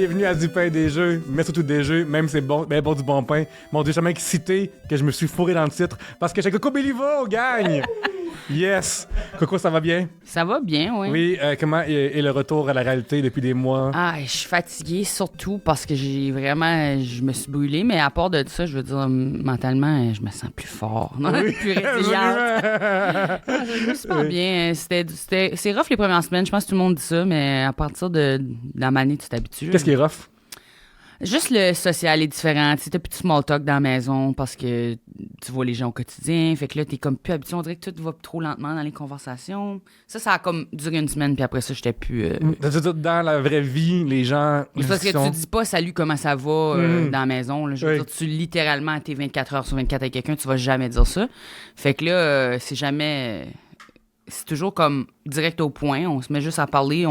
bienvenue à Du pain et des jeux, mais surtout des jeux, même c'est bon, ben bon du bon pain. Mon Dieu, je suis tellement excité que je me suis fourré dans le titre parce que j'ai Coco Béliveau, gagne! Yes! Coco, ça va bien? Ça va bien, oui. Oui, comment est le retour à la réalité depuis des mois? Ah, je suis fatiguée surtout parce que je me suis brûlée, mais à part de ça, je veux dire, mentalement, je me sens plus fort, Oui, plus résiliente. Je me super bien. C'est rough les premières semaines, je pense que tout le monde dit ça, mais à partir de la manée, tu t'habitues. Qu'est-ce qui est rough? Juste le social est différent. Tu sais, t'as plus de small talk dans la maison parce que tu vois les gens au quotidien. Fait que là, t'es comme plus habitué. On dirait que tout va trop lentement dans les conversations. Ça a comme duré une semaine, puis après ça, j'étais plus... Dans la vraie vie, les gens... C'est parce que tu dis pas « Salut, comment ça va dans la maison? » Je veux dire, tu littéralement, t'es 24 heures sur 24 avec quelqu'un, tu vas jamais dire ça. Fait que là, c'est jamais... C'est toujours comme direct au point. On se met juste à parler.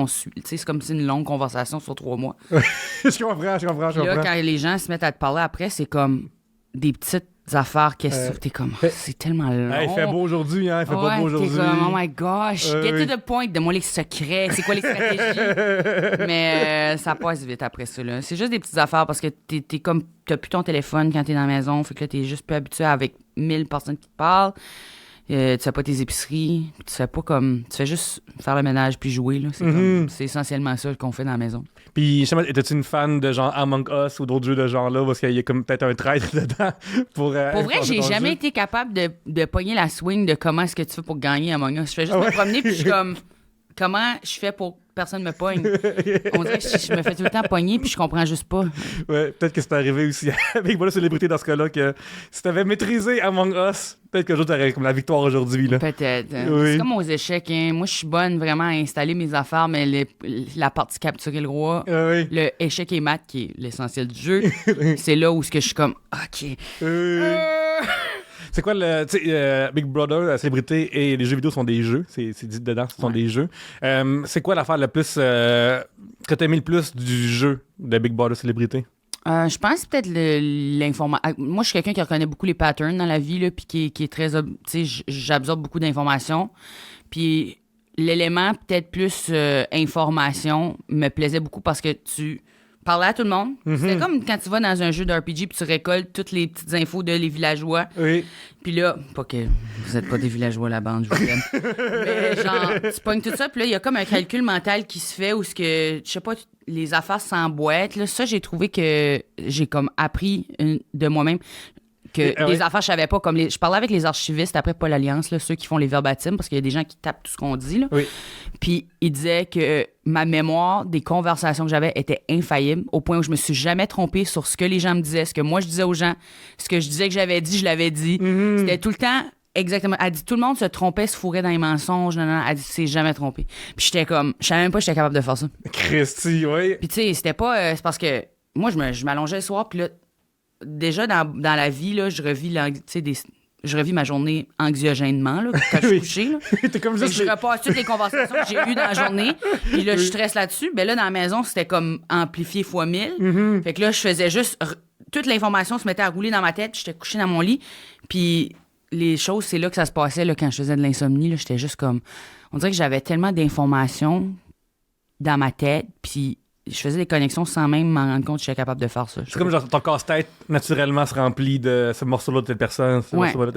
C'est comme si une longue conversation sur 3 mois. Je comprends. Là, quand les gens se mettent à te parler après, c'est comme des petites affaires. T'es comme, c'est tellement long. Il fait beau aujourd'hui, hein? Il fait pas beau aujourd'hui. T'es comme, oh my gosh, get to the point. Donne-moi les secrets. C'est quoi les stratégies? Mais ça passe vite après ça, là. C'est juste des petites affaires parce que t'es comme, t'as plus ton téléphone quand t'es dans la maison. Fait que là, t'es juste plus habitué avec 1000 personnes qui te parlent. Tu fais pas tes épiceries, tu fais juste faire le ménage puis jouer, là. C'est essentiellement ça qu'on fait dans la maison. Puis, étais-tu une fan de genre Among Us ou d'autres jeux de genre là, parce qu'il y a comme peut-être un traître dedans pour vrai, j'ai jamais été capable de pogner la swing de comment est-ce que tu fais pour gagner Among Us. Je fais juste me promener puis je suis comme, comment je fais pour que personne me pogne? On dirait que je me fais tout le temps pogner puis je comprends juste pas. Ouais, peut-être que c'est arrivé aussi avec la célébrité dans ce cas-là, que si t'avais maîtrisé Among Us, peut-être que t'aurais comme la victoire aujourd'hui, là. Peut-être. Oui. C'est comme aux échecs, hein. Moi, je suis bonne vraiment à installer mes affaires, mais la partie capturer le roi, le échec et mat, qui est l'essentiel du jeu, c'est là où je suis comme, OK. C'est quoi Big Brother, la célébrité et les jeux vidéo sont des jeux. C'est dit dedans, ce sont des jeux. C'est quoi l'affaire la plus que t'as aimé le plus du jeu de Big Brother célébrité? Je pense peut-être l'information. Moi, je suis quelqu'un qui reconnaît beaucoup les patterns dans la vie, là, puis qui est très... Tu sais, j'absorbe beaucoup d'informations. Puis l'élément peut-être plus information me plaisait beaucoup parce que tu parlais à tout le monde. C'était comme quand tu vas dans un jeu d'RPG puis tu récoltes toutes les petites infos de les villageois. Oui. Puis là, pas que vous êtes pas des villageois, la bande, je vous aime. Mais genre, tu pognes tout ça, puis là, il y a comme un calcul mental qui se fait où ce que, je sais pas, les affaires s'emboîtent. Là, ça, j'ai trouvé que j'ai comme appris de moi-même que des affaires, je savais pas. Comme je parlais avec les archivistes après Paul Alliance, là, ceux qui font les verbatims, parce qu'il y a des gens qui tapent tout ce qu'on dit. Là. Oui. Puis ils disaient que ma mémoire des conversations que j'avais était infaillible, au point où je me suis jamais trompée sur ce que les gens me disaient, ce que moi je disais aux gens, ce que je disais que j'avais dit, je l'avais dit. C'était tout le temps exactement. Elle dit tout le monde se trompait, se fourrait dans les mensonges. Non. Elle dit tu t'es jamais trompé. Puis j'étais comme, je savais même pas que j'étais capable de faire ça. Christy, oui. Puis tu sais, c'était pas. C'est parce que moi, je m'allongeais le soir, puis là, déjà dans la vie, là, je revis ma journée anxiogènement là, quand je suis couchée. Là. T'es comme juste je repasse toutes les conversations que j'ai eues dans la journée. Puis là, je stresse là-dessus. Ben là, dans la maison, c'était comme amplifié fois 1000. Fait que là, je faisais juste... Toute l'information se mettait à rouler dans ma tête. J'étais couchée dans mon lit. Puis les choses, c'est là que ça se passait là, quand je faisais de l'insomnie. Là, j'étais juste comme... On dirait que j'avais tellement d'informations dans ma tête. Puis je faisais des connexions sans même m'en rendre compte que j'étais capable de faire ça. C'est comme genre ton casse-tête naturellement se remplit de ce morceau-là de telle personne.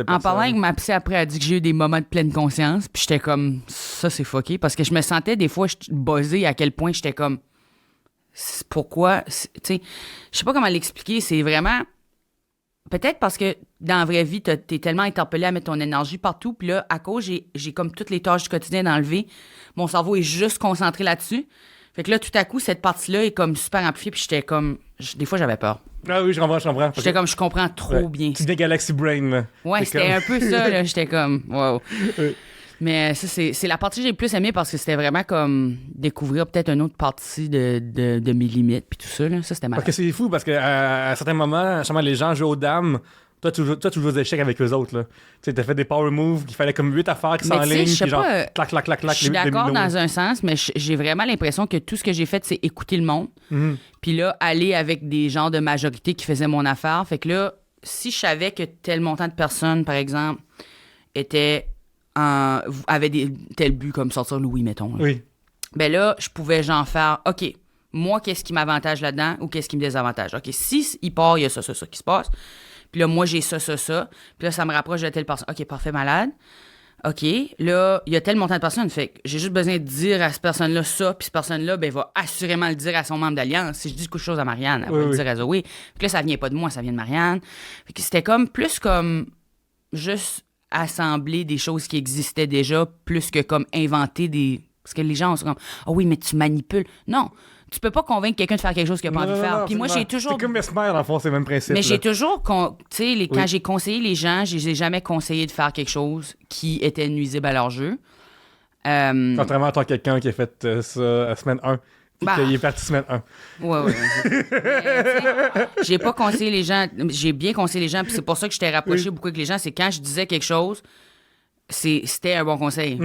En parlant avec ma psy après, elle a dit que j'ai eu des moments de pleine conscience. Puis j'étais comme, ça c'est fucké. Parce que je me sentais des fois buzzée à quel point j'étais comme, pourquoi, tu sais, je sais pas comment l'expliquer. C'est vraiment, peut-être parce que dans la vraie vie, t'es tellement interpellé à mettre ton énergie partout. Puis là, à cause, j'ai comme toutes les tâches du quotidien d'enlever. Mon cerveau est juste concentré là-dessus. Fait que là, tout à coup, cette partie-là est comme super amplifiée, puis j'étais comme... Des fois, j'avais peur. Ah oui, je comprends. J'étais comme, je comprends trop bien. Tu deviens Galaxy Brain, là. Ouais, c'était un peu ça, là. J'étais comme, wow. Mais ça, c'est la partie que j'ai le plus aimée parce que c'était vraiment comme découvrir peut-être une autre partie de mes limites, puis tout ça, là. Ça, c'était malade. Ok, c'est fou, parce qu'à certains moments, justement, les gens jouent aux dames. Toi, tu joues aux échecs avec eux autres, là. Tu sais, t'as fait des power moves, qu'il fallait comme 8 affaires qui s'enlignent, puis genre, clac. Je suis d'accord dans un sens, mais j'ai vraiment l'impression que tout ce que j'ai fait, c'est écouter le monde. Puis là, aller avec des gens de majorité qui faisaient mon affaire. Fait que là, si je savais que tel montant de personnes, par exemple, avait tel but, comme sortir Louis, mettons. Là. Oui. Ben là, je pouvais genre faire, OK, moi, qu'est-ce qui m'avantage là-dedans ou qu'est-ce qui me désavantage. OK, si il part, il y a ça qui se passe. Puis là, moi, j'ai ça. Puis là, ça me rapproche de telle personne. OK, parfait, malade. OK, là, il y a tel montant de personnes. Fait que j'ai juste besoin de dire à cette personne-là ça, puis cette personne-là, ben, va assurément le dire à son membre d'alliance. Si je dis quelque chose à Marianne, elle va le dire à Zoé. Puis là, ça vient pas de moi, ça vient de Marianne. Fait que c'était comme plus comme juste assembler des choses qui existaient déjà, plus que comme inventer des. Parce que les gens sont comme ah oui, mais tu manipules. Non. Tu peux pas convaincre quelqu'un de faire quelque chose qu'il n'a pas envie de faire. Puis moi, j'ai toujours. C'est comme Mesmer, dans le fond, c'est le même principe. Mais j'ai toujours. Tu sais, quand j'ai conseillé les gens, je les ai jamais conseillé de faire quelque chose qui était nuisible à leur jeu. Contrairement à toi, quelqu'un qui a fait ça à semaine 1. Puis qu'il est parti semaine 1. Ouais. J'ai pas conseillé les gens. J'ai bien conseillé les gens. Puis c'est pour ça que je t'ai rapproché beaucoup avec les gens. C'est quand je disais quelque chose. C'était un bon conseil.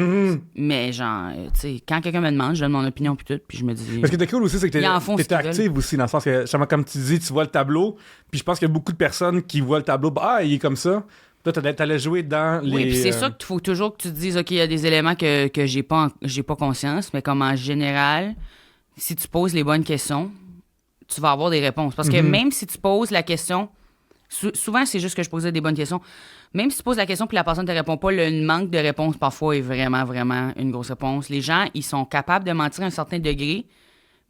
Mais genre, tu sais, quand quelqu'un me demande, je donne mon opinion puis tout, puis je me dis... Parce que t'es cool aussi, c'est que t'es active aussi, dans le sens que, comme tu dis, tu vois le tableau, puis je pense qu'il y a beaucoup de personnes qui voient le tableau, il est comme ça. Toi, t'allais jouer dans les... Oui, puis c'est ça qu'il faut toujours que tu te dises, OK, il y a des éléments que j'ai pas conscience, mais comme en général, si tu poses les bonnes questions, tu vas avoir des réponses. Parce que même si tu poses la question... Souvent, c'est juste que je posais des bonnes questions. Même si tu poses la question puis la personne ne te répond pas, le manque de réponse parfois est vraiment, vraiment une grosse réponse. Les gens, ils sont capables de mentir à un certain degré,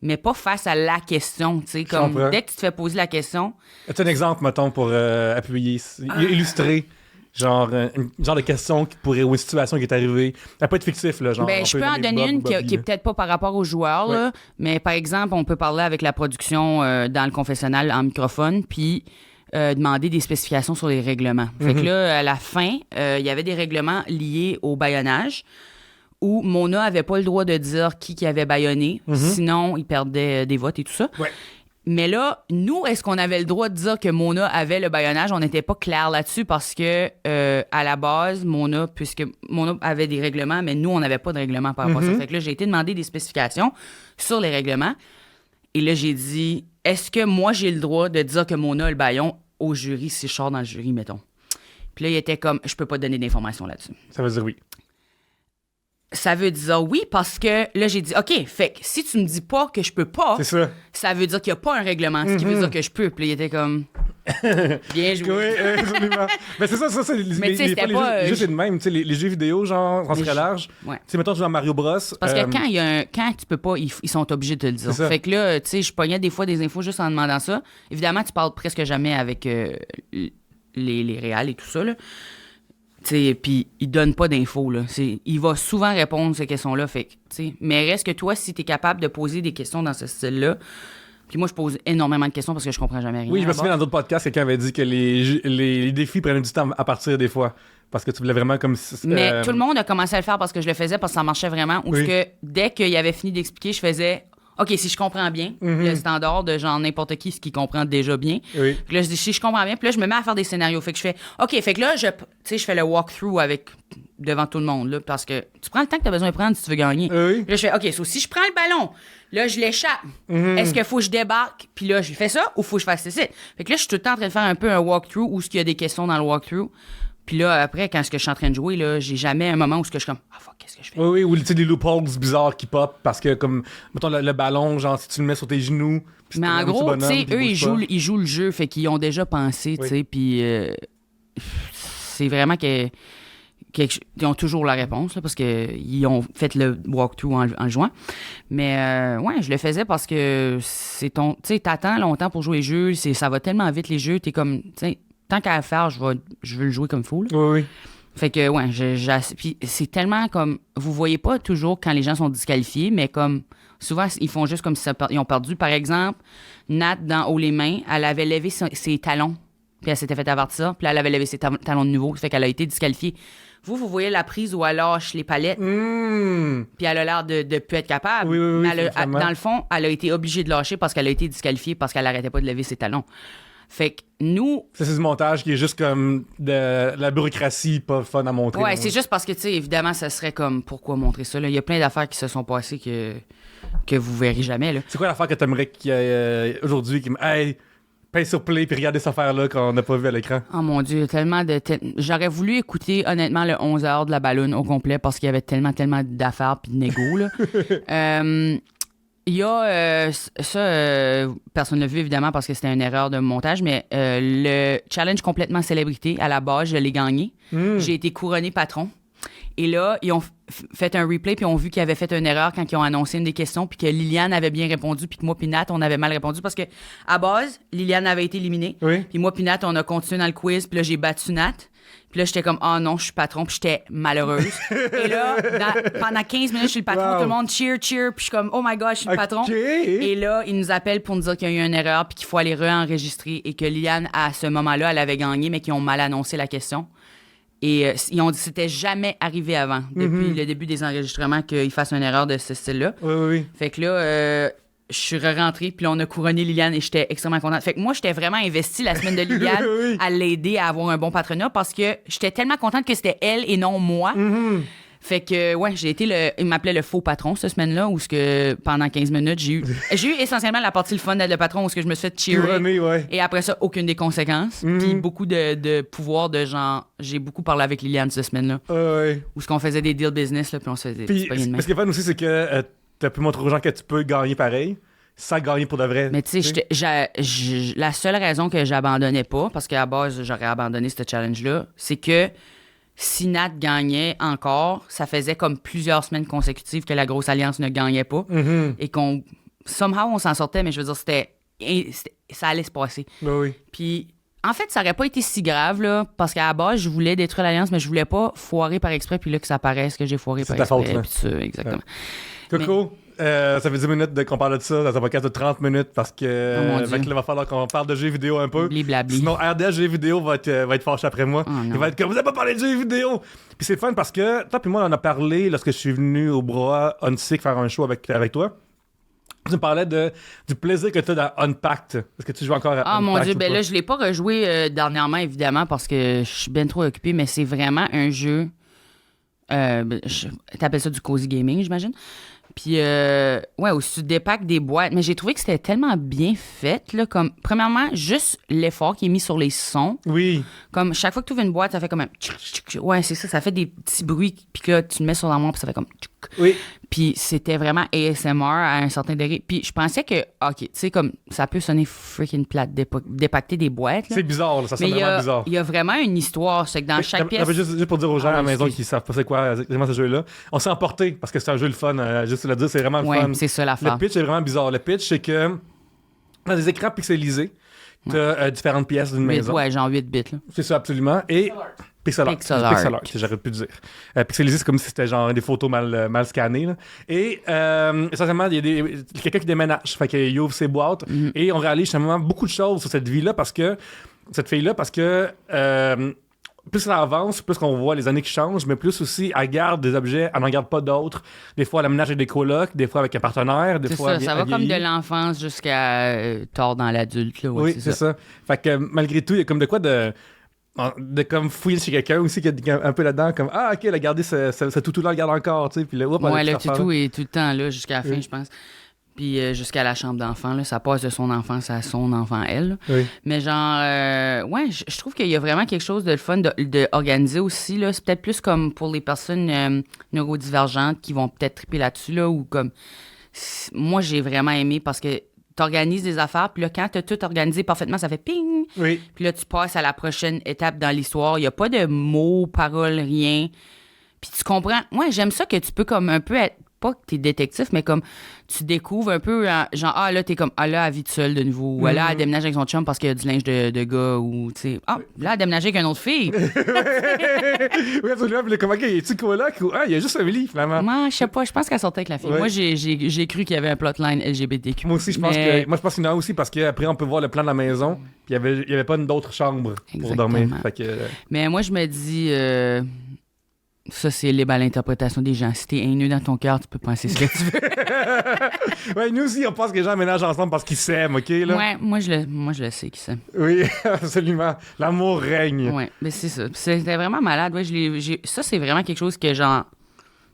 mais pas face à la question. Tu sais, comme dès que tu te fais poser la question... As-tu un exemple, mettons, pour appuyer, illustrer, genre de question qui pourrait, ou une situation qui est arrivée? Ça peut être fictif, là, genre... Ben, je peux en donner une qui est peut-être pas par rapport aux joueurs, là, mais par exemple, on peut parler avec la production dans le confessionnal en microphone, puis... demander des spécifications sur les règlements. Fait que là, à la fin, il y avait des règlements liés au bâillonnage où Mona avait pas le droit de dire qui avait bâillonné, sinon il perdait des votes et tout ça. Ouais. Mais là, nous, est-ce qu'on avait le droit de dire que Mona avait le bâillonnage? On n'était pas clair là-dessus parce que, à la base, puisque Mona avait des règlements, mais nous, on n'avait pas de règlement par rapport à ça. Fait que là, j'ai été demander des spécifications sur les règlements. Et là, j'ai dit, est-ce que moi, j'ai le droit de dire que Mona a le bâillon au jury si je sors dans le jury, mettons? Puis là, il était comme, je peux pas te donner d'informations là-dessus. Ça veut dire oui. Ça veut dire oui parce que là, j'ai dit, OK, fait que si tu me dis pas que je peux pas, ça veut dire qu'il y a pas un règlement, ce qui veut dire que je peux. Puis là, il était comme, bien joué. Oui, absolument. Mais c'est ça, c'est mais les jeux, c'est de même. Les jeux vidéo, genre, on serait large. Tu sais, mettons, tu joues à Mario Bros. Parce que quand tu peux pas, ils sont obligés de te le dire. Fait que là, tu sais, je pognais des fois des infos juste en demandant ça. Évidemment, tu parles presque jamais avec les réals et tout ça, là. Puis il donne pas d'infos, là. Il va souvent répondre à ces questions-là. Fait que, mais reste que toi, si tu es capable de poser des questions dans ce style-là, puis moi, je pose énormément de questions parce que je comprends jamais rien. Oui, je me souviens dans d'autres podcasts, quelqu'un avait dit que les défis prenaient du temps à partir des fois. Parce que tu voulais vraiment comme... Mais tout le monde a commencé à le faire parce que je le faisais, parce que ça marchait vraiment. Ou que dès qu'il avait fini d'expliquer, je faisais... OK, si je comprends bien, le standard de genre n'importe qui, ce qui comprend déjà bien. Puis là, je dis, si je comprends bien, puis là, je me mets à faire des scénarios. Fait que je fais, OK, fait que là, je fais le walkthrough devant tout le monde, là, parce que tu prends le temps que tu as besoin de prendre si tu veux gagner. Puis là, je fais, OK, si je prends le ballon, là, je l'échappe. Est-ce qu'il faut que je débarque? Puis là, je fais ça ou faut que je fasse ceci? Fait que là, je suis tout le temps en train de faire un peu un walkthrough où il y a des questions dans le walkthrough. Puis là, après, quand je suis en train de jouer, là, j'ai jamais un moment où je suis comme, fuck, qu'est-ce que je fais? Oui, ou tu sais, des loopholes bizarres qui pop parce que, comme, mettons, le ballon, genre, si tu le mets sur tes genoux. Mais en gros, tu sais, eux, ils jouent le jeu, fait qu'ils ont déjà pensé, tu sais, puis c'est vraiment qu'ils ont toujours la réponse, là, parce qu'ils ont fait le walkthrough en jouant. Mais, ouais, je le faisais parce que tu sais, t'attends longtemps pour jouer les jeux, ça va tellement vite, les jeux, t'es comme, tu sais, tant qu'à le faire, je veux le jouer comme il faut. Là. Oui. Fait que, ouais, puis c'est tellement comme... Vous voyez pas toujours quand les gens sont disqualifiés, mais comme... Souvent, ils font juste comme si ils ont perdu. Par exemple, Nat, dans Haut les mains, elle avait levé ses talons, puis elle s'était fait avertir, puis là, elle avait levé ses talons de nouveau, fait qu'elle a été disqualifiée. Vous voyez la prise où elle lâche les palettes, puis elle a l'air de plus être capable. Oui, mais dans le fond, elle a été obligée de lâcher parce qu'elle a été disqualifiée parce qu'elle arrêtait pas de lever ses talons. Fait que nous... C'est du montage qui est juste comme de la bureaucratie pas fun à montrer. Ouais, c'est juste parce que, tu sais, évidemment, ça serait comme, pourquoi montrer ça? Là? Il y a plein d'affaires qui se sont passées que vous verrez jamais. Là. C'est quoi l'affaire que t'aimerais qu'il y ait aujourd'hui qui me... Hey, paye sur play puis regardez cette affaire-là qu'on n'a pas vu à l'écran? Oh mon Dieu, tellement de... J'aurais voulu écouter, honnêtement, le 11 heures de la balloune au complet parce qu'il y avait tellement d'affaires puis de négo, là. Il y a ça, personne ne l'a vu évidemment parce que c'était une erreur de montage, mais le challenge complètement célébrité, à la base, je l'ai gagné. J'ai été couronné patron. Et là, ils ont fait un replay puis ont vu qu'ils avaient fait une erreur quand ils ont annoncé une des questions puis que Liliane avait bien répondu puis que moi puis Nat, on avait mal répondu parce que à base, Liliane avait été éliminée. Oui. Puis moi puis Nat, on a continué dans le quiz puis là, j'ai battu Nat. Puis là, j'étais comme, ah non, je suis patron, puis j'étais malheureuse. Et là, pendant 15 minutes, je suis le patron, tout le monde cheer, puis je suis comme, oh my god, je suis le patron. Et là, ils nous appellent pour nous dire qu'il y a eu une erreur, puis qu'il faut aller réenregistrer, et que Liliane, à ce moment-là, elle avait gagné, mais qu'ils ont mal annoncé la question. Et ils ont dit que c'était jamais arrivé avant, depuis le début des enregistrements, qu'ils fassent une erreur de ce style-là. Oui. Fait que là, je suis rentrée, puis là, on a couronné Liliane et j'étais extrêmement contente. Fait que moi, j'étais vraiment investie la semaine de Liliane à l'aider à avoir un bon patronat parce que j'étais tellement contente que c'était elle et non moi. Fait que, ouais, j'ai été il m'appelait le faux patron cette semaine-là, où que pendant 15 minutes, j'ai eu essentiellement la partie le fun d'être le patron, où que je me suis fait cheerer. Et après ça, aucune des conséquences. Puis beaucoup de pouvoir de genre. J'ai beaucoup parlé avec Liliane cette semaine-là. Où ce qu'on faisait des deals business, là, puis on se faisait. Puis, ce qui est fun aussi, c'est que t'as pu montrer aux gens que tu peux gagner pareil, sans gagner pour de vrai. Mais tu sais, la seule raison que j'abandonnais pas, parce qu'à la base, j'aurais abandonné ce challenge-là, c'est que si Nat gagnait encore, ça faisait comme plusieurs semaines consécutives que la grosse alliance ne gagnait pas. Et qu'on. Somehow, on s'en sortait, mais je veux dire, ça allait se passer. Oui. Puis. En fait, ça aurait pas été si grave, là, parce qu'à la base, je voulais détruire l'Alliance, mais je voulais pas foirer par exprès, puis là, que ça paraisse que j'ai foiré par exprès. C'est ta faute, puis ça, exactement. Coco, ça fait 10 minutes qu'on parle de ça, dans un podcast de 30 minutes, parce que il va falloir qu'on parle de jeux vidéo un peu. Blabli. Sinon, RDS Jeux vidéo va être fâché après moi. Il va être comme, vous avez pas parlé de jeux vidéo! Puis c'est fun parce que, toi puis moi, on en a parlé lorsque je suis venu au Bras Unsick faire un show avec toi. Tu me parlais du plaisir que tu as dans Unpacked. Est-ce que tu joues encore à Unpacked? Ah mon Dieu, ben là, je l'ai pas rejoué dernièrement, évidemment, parce que je suis bien trop occupée, mais c'est vraiment un jeu. T'appelles ça du cozy gaming, j'imagine. Puis, ouais, où tu dépacks des boîtes. Mais j'ai trouvé que c'était tellement bien fait, là, comme, premièrement, juste l'effort qui est mis sur les sons. Oui. Comme, chaque fois que tu ouvres une boîte, ça fait comme un... Ouais, c'est ça fait des petits bruits, puis que là, tu le mets sur l'armoire, puis ça fait comme... Oui. Puis c'était vraiment ASMR à un certain degré. Puis je pensais que, OK, tu sais, comme, ça peut sonner freaking plate, dépacter des boîtes, là. C'est bizarre, là, ça sonne vraiment bizarre. Il y a vraiment une histoire, c'est que dans chaque pièce... Juste pour dire aux gens à la maison qui savent pas c'est quoi exactement ce jeu-là, on s'est emporté, parce que c'est un jeu le fun, juste le dire, c'est vraiment le fun. Ouais, c'est ça l'affaire. Le pitch est vraiment bizarre. Le pitch, c'est que dans des écrans pixelisés, t'as différentes pièces d'une maison. Ouais, genre 8 bits, là. C'est ça, absolument. Et pixel art, j'aurais pu le dire. Pixelisé, c'est comme si c'était genre des photos mal scannées, là. Et essentiellement, il y a quelqu'un qui déménage. Fait qu'il ouvre ses boîtes et on réalise justement beaucoup de choses sur cette fille-là parce que plus ça avance, plus qu'on voit les années qui changent, mais plus aussi, elle garde des objets, elle n'en garde pas d'autres. Des fois, elle aménage avec des colocs, des fois avec un partenaire, des fois... Ça va comme de l'enfance jusqu'à tard dans l'adulte, là. Ouais, oui, c'est ça. Fait que malgré tout, il y a comme de quoi de comme fouiller chez quelqu'un aussi qui est un peu là-dedans, comme ah ok, elle a gardé ce toutou-là, elle le garde encore, tu sais, puis là, ouais, le toutou est tout le temps là jusqu'à la fin, je pense. Puis jusqu'à la chambre d'enfant, là, ça passe de son enfance à son enfant, elle. Oui. Mais genre, ouais, je trouve qu'il y a vraiment quelque chose de fun de organiser aussi, là. C'est peut-être plus comme pour les personnes neurodivergentes qui vont peut-être triper là-dessus, là, ou comme... Moi, j'ai vraiment aimé parce que t'organises des affaires, puis là, quand t'as tout organisé parfaitement, ça fait ping! Oui. Puis là, tu passes à la prochaine étape dans l'histoire. Il n'y a pas de mots, paroles, rien. Puis tu comprends. Moi, j'aime ça que tu peux comme un peu être... Pas que t'es détective, mais comme tu découvres un peu, genre, ah là, t'es comme, ah là, elle vit toute seule de nouveau. Ou là, elle déménage avec son chum parce qu'il y a du linge de gars. Ou, tu sais, ah, là, elle déménage avec une autre fille. Oui, absolument. Puis là, comme, OK, est-tu coloc ou, ah, il y a juste un lit, finalement. Moi, je sais pas, je pense qu'elle sortait avec la fille. Ouais. Moi, j'ai cru qu'il y avait un plotline LGBTQ. Moi aussi, je pense qu'il y en a aussi parce qu'après, on peut voir le plan de la maison. Puis il n'y avait pas d'autre chambre pour dormir. Fait que, mais moi, je me dis. Ça, c'est libre à l'interprétation des gens. Si t'es haineux dans ton cœur, tu peux penser ce que tu veux. Ouais, nous aussi, on pense que les gens ménagent ensemble parce qu'ils s'aiment, OK? Là? Ouais, moi, je le sais qu'ils s'aiment. Oui, absolument. L'amour règne. Ouais, mais c'est ça. C'était vraiment malade. Ouais, ça, c'est vraiment quelque chose que, genre,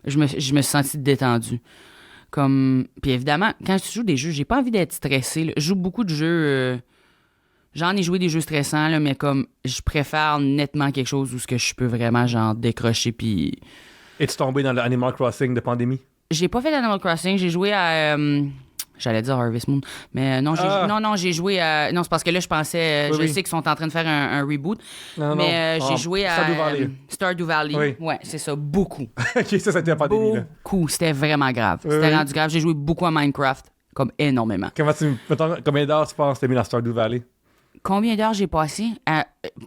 je me suis sentie détendue. Comme... Puis évidemment, quand je joue des jeux, j'ai pas envie d'être stressée, là. Je joue beaucoup de jeux... J'en ai joué des jeux stressants, là, mais comme je préfère nettement quelque chose où ce que je peux vraiment genre décrocher puis... Es-tu tombé dans le Animal Crossing de pandémie? J'ai pas fait d'Animal Crossing, j'ai joué à J'allais dire Harvest Moon. Mais non, j'ai joué à... Non, c'est parce que là, je pensais... je sais qu'ils sont en train de faire un reboot. Mais j'ai joué à Stardew Valley. Oui. Ouais, c'est ça. Beaucoup. OK, ça a été la pandémie. Beaucoup. C'était vraiment grave. C'était rendu grave. J'ai joué beaucoup à Minecraft. Comme énormément. Combien d'heures tu penses que t'as mis dans Stardew Valley? Combien d'heures j'ai passé?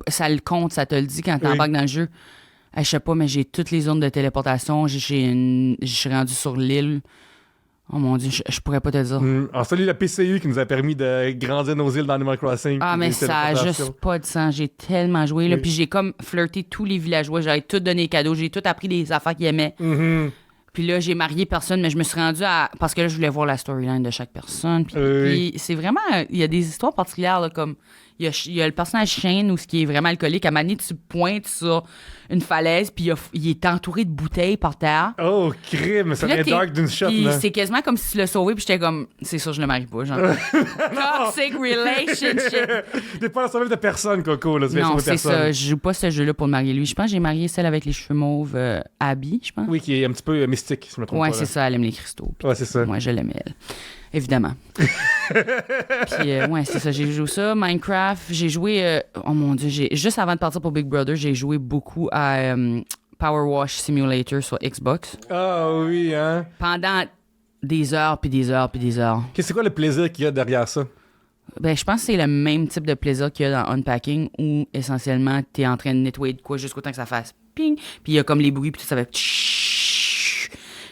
Ça le compte, ça te le dit quand t'embarques dans le jeu. Je sais pas, mais j'ai toutes les zones de téléportation. Je suis rendu sur l'île. Oh mon Dieu, je pourrais pas te dire. Alors, salut la PCU qui nous a permis de grandir nos îles dans Animal Crossing. Ah, mais ça a juste pas de sens. J'ai tellement joué. Là, puis j'ai comme flirté tous les villageois. J'avais tout donné des cadeaux. J'ai tout appris des affaires qu'ils aimaient. Puis là, j'ai marié personne, mais je me suis rendue à... Parce que là, je voulais voir la storyline de chaque personne. Puis c'est vraiment... Il y a des histoires particulières, là, comme... Il y a le personnage Shane, où ce qui est vraiment alcoolique. À un moment donné, tu pointes sur une falaise, puis il est entouré de bouteilles par terre. Oh, crime! Ça devient dark d'une shot, puis là. c'est quasiment comme si tu l'as sauvé, puis j'étais comme... C'est sûr, je le marie pas, genre. Toxic relationship! T'es pas la sauver de personne, Coco, là. Non, c'est ça. Je joue pas ce jeu-là pour le marier lui. Je pense que j'ai marié celle avec les cheveux mauves, Abby, je pense. Oui, qui est un petit peu mystique, si je me trompe pas. Ouais, c'est ça. Elle aime les cristaux. Ouais, c'est ça. Moi, je l'aimais, elle. Évidemment. Puis, ouais, c'est ça. J'ai joué ça. Minecraft, j'ai joué... oh mon Dieu, juste avant de partir pour Big Brother, j'ai joué beaucoup à Power Wash Simulator sur Xbox. Ah oui, hein? Pendant des heures, puis des heures, puis des heures. C'est quoi le plaisir qu'il y a derrière ça? Ben, je pense que c'est le même type de plaisir qu'il y a dans Unpacking, où essentiellement, t'es en train de nettoyer de quoi jusqu'au temps que ça fasse ping. Puis il y a comme les bruits, puis tout ça fait...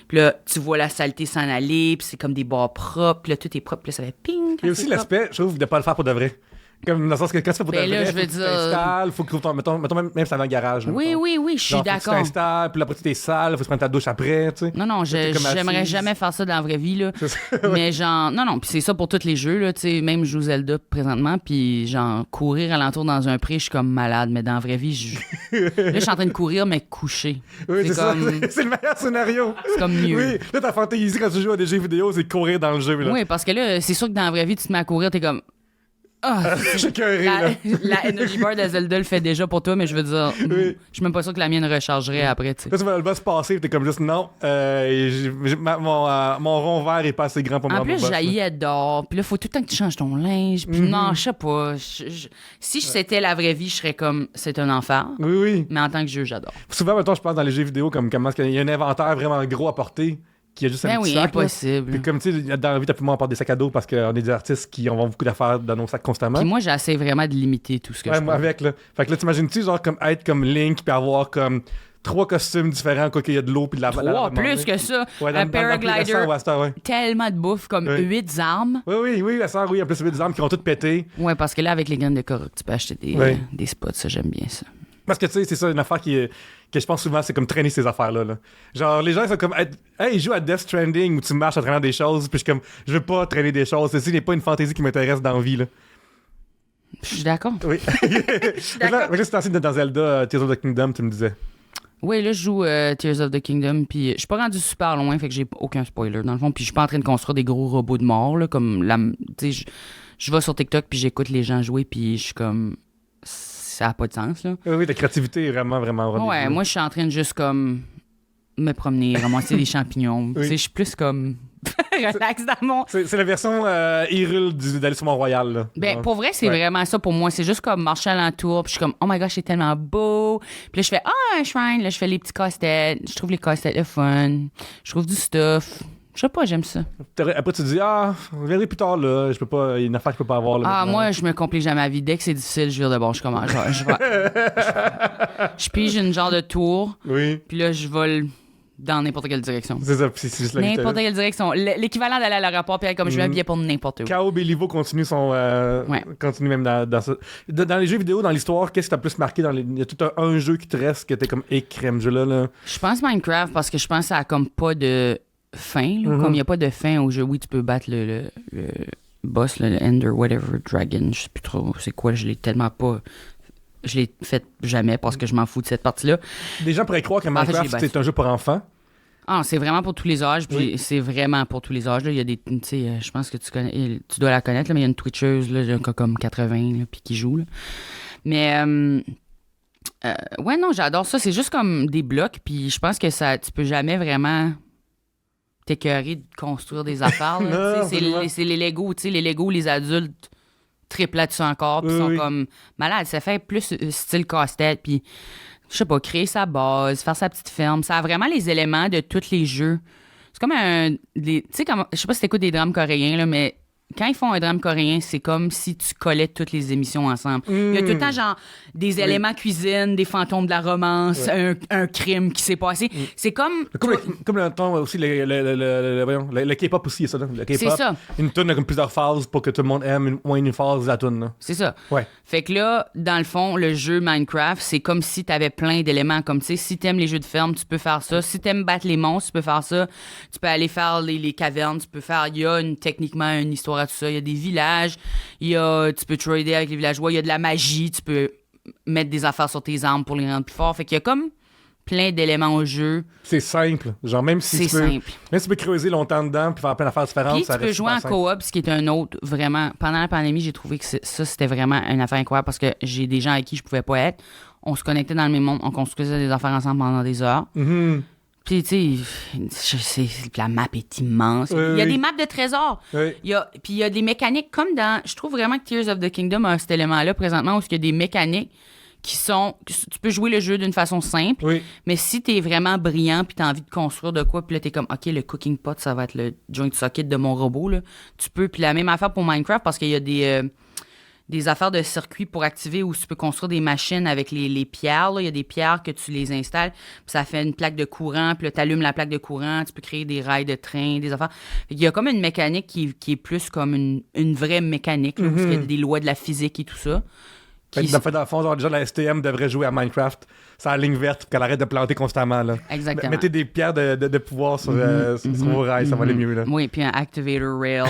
Puis là, tu vois la saleté s'en aller, puis c'est comme des barres propres, puis là, tout est propre, puis là, ça fait ping. Il y a aussi l'aspect, je trouve, de pas le faire pour de vrai. Comme dans le sens que quand tu fais pour de vrai, je veux dire... t'installes, faut que tu mettons même si c'est dans le garage. Là, oui, je suis d'accord. Tu t'installes, puis là, après, tu t'es sale, faut se prendre ta douche après, tu sais. Non, j'aimerais jamais faire ça dans la vraie vie, là. Mais genre, non, puis c'est ça pour tous les jeux, là, tu sais, même je joue Zelda présentement, puis genre, courir alentour dans un pré, je suis comme malade, mais dans la vraie vie, là, je suis en train de courir, mais couché. Oui, c'est comme... ça. C'est le meilleur scénario. C'est comme mieux. Oui, là, ta fantaisie quand tu joues à des jeux vidéo, c'est courir dans le jeu, là. Oui, parce que là, c'est sûr que dans la vraie vie, tu te mets à courir, t'es comme... La Energy Bar de Zelda le fait déjà pour toi, mais je veux dire, je suis même pas sûr que la mienne rechargerait après. T'sais. Quand tu vas le boss passer, t'es comme juste non, mon rond vert est pas assez grand pour moi. En plus, j'haïs être dehors, puis là, faut tout le temps que tu changes ton linge. Puis non, je sais pas. Si c'était la vraie vie, je serais comme, c'est un enfer. Oui. Mais en tant que jeu, j'adore. Souvent, maintenant, je pense dans les jeux vidéo, comme comment il y a un inventaire vraiment gros à porter. Qui a juste un petit sac. Impossible. Puis comme tu sais, dans la vie, t'as plus moins apporter des sacs à dos parce qu'on est des artistes qui ont beaucoup d'affaires dans nos sacs constamment. Puis moi, j'essaie vraiment de limiter tout ce que je peux. Moi avec, là. Fait que là, t'imagines-tu, genre, comme être comme Link puis avoir comme 3 costumes différents, quoi qu'il y a de l'eau puis de la... 3, plus que ça. Un paraglider, tellement de bouffe, comme 8 armes. Oui, la sœur, oui, en plus 8 armes qui vont toutes péter. Ouais, parce que là, avec les guns de Korok, tu peux acheter des spots, ça, j'aime bien ça. Parce que tu sais, c'est ça, une affaire que je pense souvent, c'est comme traîner ces affaires-là. Là. Genre, les gens sont comme, hey, ils jouent à Death Stranding où tu marches en traînant des choses, puis je suis comme, je veux pas traîner des choses. Ceci n'est pas une fantaisie qui m'intéresse dans la vie. Là. Je suis d'accord. Oui. Je suis d'accord. Là, c'est dans Zelda, Tears of the Kingdom, tu me disais. Oui, là, je joue Tears of the Kingdom, puis je suis pas rendu super loin, fait que j'ai aucun spoiler dans le fond, puis je suis pas en train de construire des gros robots de mort, là, comme tu sais, je vais sur TikTok, puis j'écoute les gens jouer, puis je suis comme... Ça n'a pas de sens, là. Oui, ta créativité est vraiment, vraiment rendez-vous. Ouais, moi, je suis en train de juste, comme, me promener, ramasser des champignons. Tu sais, je suis plus, comme, relax dans mon... C'est la version Hyrule d'aller sur Mont-Royal, là. Ben, pour vrai, c'est vraiment ça pour moi. C'est juste comme marcher alentour, puis je suis comme, oh my gosh, c'est tellement beau. Puis là, je fais, un shrine. Là, je fais les petits casse-têtes. Je trouve les casse-têtes le fun. Je trouve du stuff. Je sais pas, j'aime ça. Après, tu te dis, on verra plus tard, là. Je peux pas, il y a une affaire que je peux pas avoir, là. Maintenant. Moi, je me complique jamais la vie. Dès que c'est difficile, je vire de bon. Je commence. Je pige une genre de tour. Oui. Puis là, je vole dans n'importe quelle direction. C'est ça, c'est juste la n'importe quelle direction. L'équivalent d'aller à l'aéroport, puis comme je m'habillais pour n'importe où. Kao Béliveau continue continue même dans ça. Dans les jeux vidéo, dans l'histoire, qu'est-ce qui t'a plus marqué il y a tout un jeu qui te reste que t'es comme écrème jeu là. Je pense Minecraft parce que je pense que ça a comme pas de fin, là. Comme il n'y a pas de fin au jeu, oui, tu peux battre le boss, le Ender, whatever, Dragon, je sais plus trop c'est quoi, je l'ai tellement pas... Je l'ai fait jamais parce que je m'en fous de cette partie-là. Les gens pourraient croire que Minecraft, c'est un jeu pour enfants. Ah, c'est vraiment pour tous les âges, puis c'est vraiment pour tous les âges. Là. Il y a des, tu sais, je pense que tu dois la connaître, là, mais il y a une Twitcheuse, là, comme 80, puis qui joue, là. Mais... ouais, non, j'adore ça. C'est juste comme des blocs, puis je pense que ça, tu peux jamais vraiment... t'écœurer de construire des affaires. Là, Non, c'est les Legos. Les Legos, les adultes triplent là-dessus encore, puis sont comme malades. Ça fait plus style casse-tête, puis je sais pas, créer sa base, faire sa petite ferme. Ça a vraiment les éléments de tous les jeux. C'est comme tu sais, je sais pas si t'écoutes des drames coréens, là, mais quand ils font un drame coréen, c'est comme si tu collais toutes les émissions ensemble. Il y a tout le temps, genre, des éléments cuisine, des fantômes de la romance, un crime qui s'est passé. C'est comme... Comme le temps aussi, le K-pop aussi, il y a ça. Là. Le K-pop, c'est ça. Une tune avec plusieurs phases pour que tout le monde aime moins une phase de la tune. Là. C'est ça. Ouais. Fait que là, dans le fond, le jeu Minecraft, c'est comme si t'avais plein d'éléments. Comme, tu sais, si t'aimes les jeux de ferme, tu peux faire ça. Si t'aimes battre les monstres, tu peux faire ça. Tu peux aller faire les cavernes, tu peux faire... Il y a techniquement une histoire à tout ça. Il y a des villages, tu peux trader avec les villageois, il y a de la magie, tu peux mettre des affaires sur tes armes pour les rendre plus forts. Fait qu'il y a comme plein d'éléments au jeu. C'est simple. Genre, même si tu peux creuser longtemps dedans puis faire plein d'affaires différentes, puis ça tu peux jouer en co-op, ce qui est un autre, vraiment... Pendant la pandémie, j'ai trouvé que ça, c'était vraiment une affaire incroyable parce que j'ai des gens avec qui je pouvais pas être. On se connectait dans le même monde, on construisait des affaires ensemble pendant des heures. Mm-hmm. Puis, tu sais, la map est immense. Il y a des maps de trésors. Oui. Puis, il y a des mécaniques comme dans... Je trouve vraiment que Tears of the Kingdom a cet élément-là présentement où il y a des mécaniques qui sont... Tu peux jouer le jeu d'une façon simple, mais si t'es vraiment brillant puis t'as envie de construire de quoi, puis là, t'es comme, OK, le cooking pot, ça va être le joint socket de mon robot, là. Tu peux... Puis la même affaire pour Minecraft parce qu'il y a des affaires de circuit pour activer où tu peux construire des machines avec les pierres. Là. Il y a des pierres que tu les installes, puis ça fait une plaque de courant, puis là, tu allumes la plaque de courant, tu peux créer des rails de train, des affaires. Il y a comme une mécanique qui est plus comme une vraie mécanique, là, parce qu'il y a des lois de la physique et tout ça. Dans le fond, genre, déjà, la STM devrait jouer à Minecraft. C'est la ligne verte pour qu'elle arrête de planter constamment. Là. Exactement. Mettez des pierres de pouvoir sur vos rails, ça va aller mieux. Là. Oui, puis un activator rail.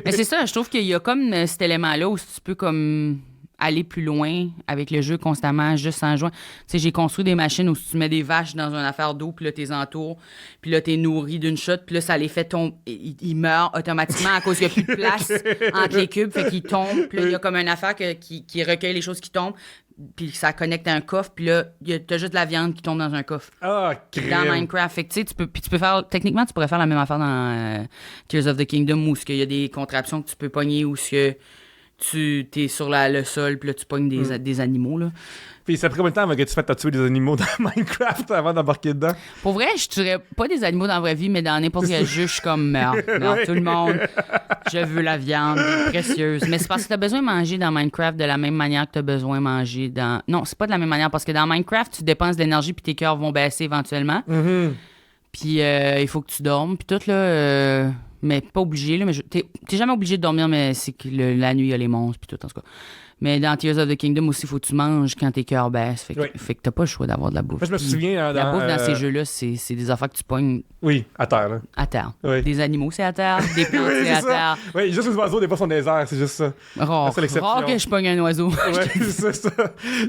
Mais c'est ça, je trouve qu'il y a comme cet élément-là où tu peux comme aller plus loin avec le jeu constamment, juste en jouant. Tu sais, j'ai construit des machines où tu mets des vaches dans une affaire d'eau, puis là, t'es entours, puis là, t'es nourri d'une shot, puis là, ça les fait tomber. Ils meurent automatiquement à cause qu'il n'y a plus de place entre les cubes, fait qu'ils tombent, puis là, il y a comme une affaire qui recueille les choses qui tombent, puis ça connecte à un coffre, puis là, t'as juste de la viande qui tombe dans un coffre. Ah, crème. Dans Minecraft. Fait que, tu sais, tu peux faire... Techniquement, tu pourrais faire la même affaire dans Tears of the Kingdom, où il y a des contraptions que tu peux pogner, où tu t'es sur le sol, puis là, tu pognes des animaux, là. Puis ça prend combien de temps que tu fais tuer des animaux dans Minecraft avant d'embarquer dedans? Pour vrai, je tuerais pas des animaux dans la vraie vie, mais dans n'importe quel jeu, je suis comme merde, tout le monde. Je veux la viande précieuse. Mais c'est parce que t'as besoin de manger dans Minecraft de la même manière que t'as besoin de manger dans... Non, c'est pas de la même manière, parce que dans Minecraft, tu dépenses de l'énergie, puis tes cœurs vont baisser éventuellement. Mm-hmm. Puis il faut que tu dormes, puis tout, là... mais pas obligé, là. Mais t'es jamais obligé de dormir, mais c'est que la nuit, il y a les monstres, puis tout, en tout cas. Mais dans Tears of the Kingdom aussi, il faut que tu manges quand tes cœurs baissent. Fait que t'as pas le choix d'avoir de la bouffe. Moi, je me souviens... la bouffe dans ces jeux-là, c'est des affaires que tu pognes... Oui, à terre, là. À terre. Oui. Des animaux, c'est à terre. Des plantes, c'est à terre. Oui, juste les oiseaux, des fois, sont des airs, c'est juste ça. Rare que je pogne un oiseau. Oui, c'est ça.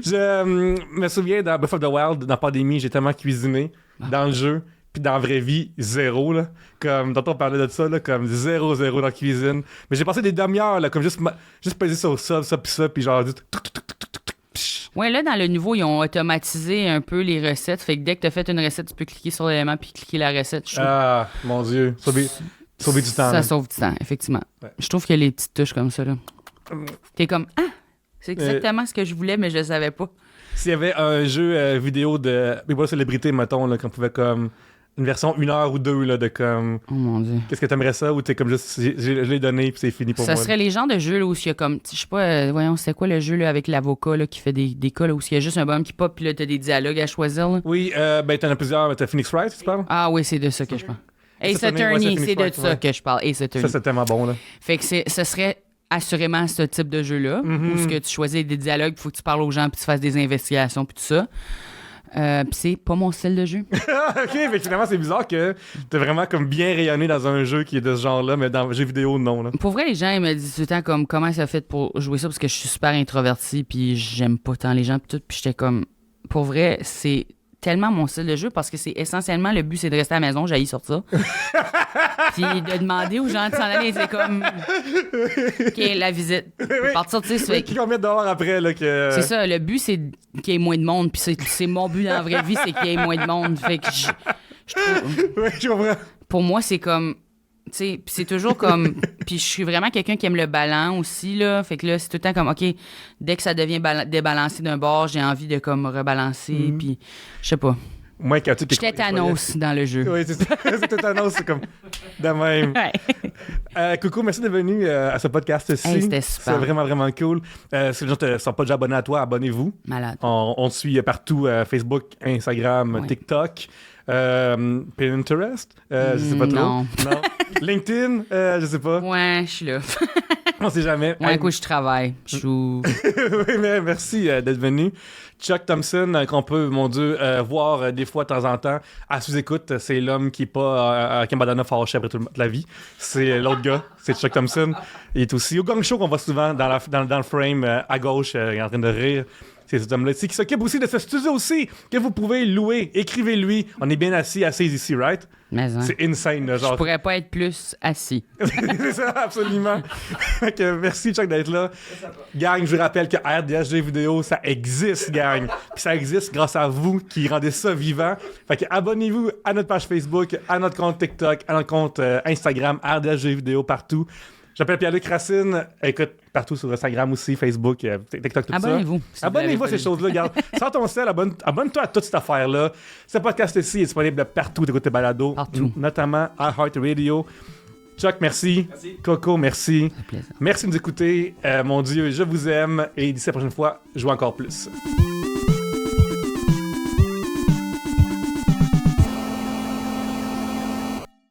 Je me souviens, dans Breath of the Wild, dans la pandémie, j'ai tellement cuisiné dans le jeu. Puis dans la vraie vie, zéro, là. Comme, tantôt on parlait de ça, là, comme 0-0 dans la cuisine. Mais j'ai passé des demi-heures, là, comme juste peser sur ça, puis genre... Ouais, là, dans le nouveau, ils ont automatisé un peu les recettes. Fait que dès que t'as fait une recette, tu peux cliquer sur l'élément puis cliquer la recette. Ah, mon Dieu. Sauver du temps. Ça sauve du temps, effectivement. Ouais. Je trouve qu'il y a les petites touches comme ça, là. T'es comme, c'est exactement ce que je voulais, mais je le savais pas. S'il y avait un jeu vidéo de célébrité, mettons, là, qu'on pouvait comme... Une version 1 heure ou 2 là, de comme... Oh mon Dieu. Qu'est-ce que t'aimerais ça ou t'es comme juste... Je l'ai donné puis c'est fini pour moi. Ça serait les genres de jeux là, où il y a comme... Je sais pas, voyons, c'est quoi le jeu là, avec l'avocat là, qui fait des cas là, où il y a juste un bonhomme qui pop puis là t'as des dialogues à choisir là. Oui, t'en as plusieurs. T'as Phoenix Wright, tu parles? Ah oui, c'est de ça que je parle. Ace Attorney, c'est de ça que je parle. Ace Attorney. Ça, c'est tellement bon là. Fait que ce serait... assurément ce type de jeu-là, où ce que tu choisis des dialogues, il faut que tu parles aux gens, puis tu fasses des investigations, puis tout ça. Puis c'est pas mon style de jeu. OK, mais finalement, c'est bizarre que t'es vraiment comme bien rayonné dans un jeu qui est de ce genre-là, mais dans le jeu vidéo, non. Là. Pour vrai, les gens, ils me disent tout le temps comme comment ça fait pour jouer ça, parce que je suis super introverti, puis j'aime pas tant les gens, puis tout. Puis j'étais comme, pour vrai, c'est tellement mon style de jeu, parce que c'est essentiellement, le but, c'est de rester à la maison, j'haïs sur ça. Puis de demander aux gens de s'en aller, c'est comme, OK, la visite. Partir, tu sais, c'est... Qui combien dehors après, là, que... C'est ça, le but, c'est qu'il y ait moins de monde, puis c'est mon but dans la vraie vie, c'est qu'il y ait moins de monde. Fait que Je trouve... Oui, je comprends. Pour moi, c'est comme... Tu sais, puis c'est toujours comme... Puis je suis vraiment quelqu'un qui aime le ballon aussi, là. Fait que là, c'est tout le temps comme, OK, dès que ça devient débalancé d'un bord, j'ai envie de comme rebalancer, puis je sais pas. Moi, quand tu J'étais Thanos dans le jeu. Oui, c'est ça. C'était Thanos, c'est comme de même. Ouais. Coucou, merci d'être venu à ce podcast-ci. Hey, c'était super. C'est vraiment, vraiment cool. Si les gens ne sont pas déjà abonnés à toi, abonnez-vous. Malade. On te suit partout, Facebook, Instagram, TikTok. Pinterest, je sais pas trop. Non. LinkedIn, je sais pas. Ouais, je suis là. On sait jamais. Ouais, un coup, je travaille. Je suis... Oui, mais merci d'être venu. Chuck Thompson, qu'on peut, mon Dieu, voir des fois de temps en temps à sous-écoute. C'est l'homme qui est pas qui bandana fâché après toute la vie. C'est l'autre gars, c'est Chuck Thompson. Il est aussi au Gang Show qu'on voit souvent dans le frame à gauche, il est en train de rire. C'est cet homme-là qui s'occupe aussi de ce studio aussi, que vous pouvez louer. Écrivez-lui. On est bien assises ici, right? Mais hein. C'est insane, là, genre. Je pourrais pas être plus assis. C'est ça, absolument. Merci, Chuck, d'être là. Gang, je vous rappelle que RDHG Vidéo, ça existe, gang. Puis ça existe grâce à vous qui rendez ça vivant. Fait que abonnez-vous à notre page Facebook, à notre compte TikTok, à notre compte Instagram, RDHG Vidéo, partout. J'appelle Pierre-Luc Racine. Écoute, partout sur Instagram aussi, Facebook, TikTok, tout Abonnez-vous, ça. Abonnez-vous à ces choses-là, regarde. Sors ton sel, abonne-toi à toute cette affaire-là. Ce podcast-ci est disponible partout, t'écoutes tes balados. Partout. Notamment à iHeartRadio. Chuck, merci. Coco, merci. Ça fait plaisir. Merci de nous écouter. Mon Dieu, je vous aime. Et d'ici la prochaine fois, jouez encore plus.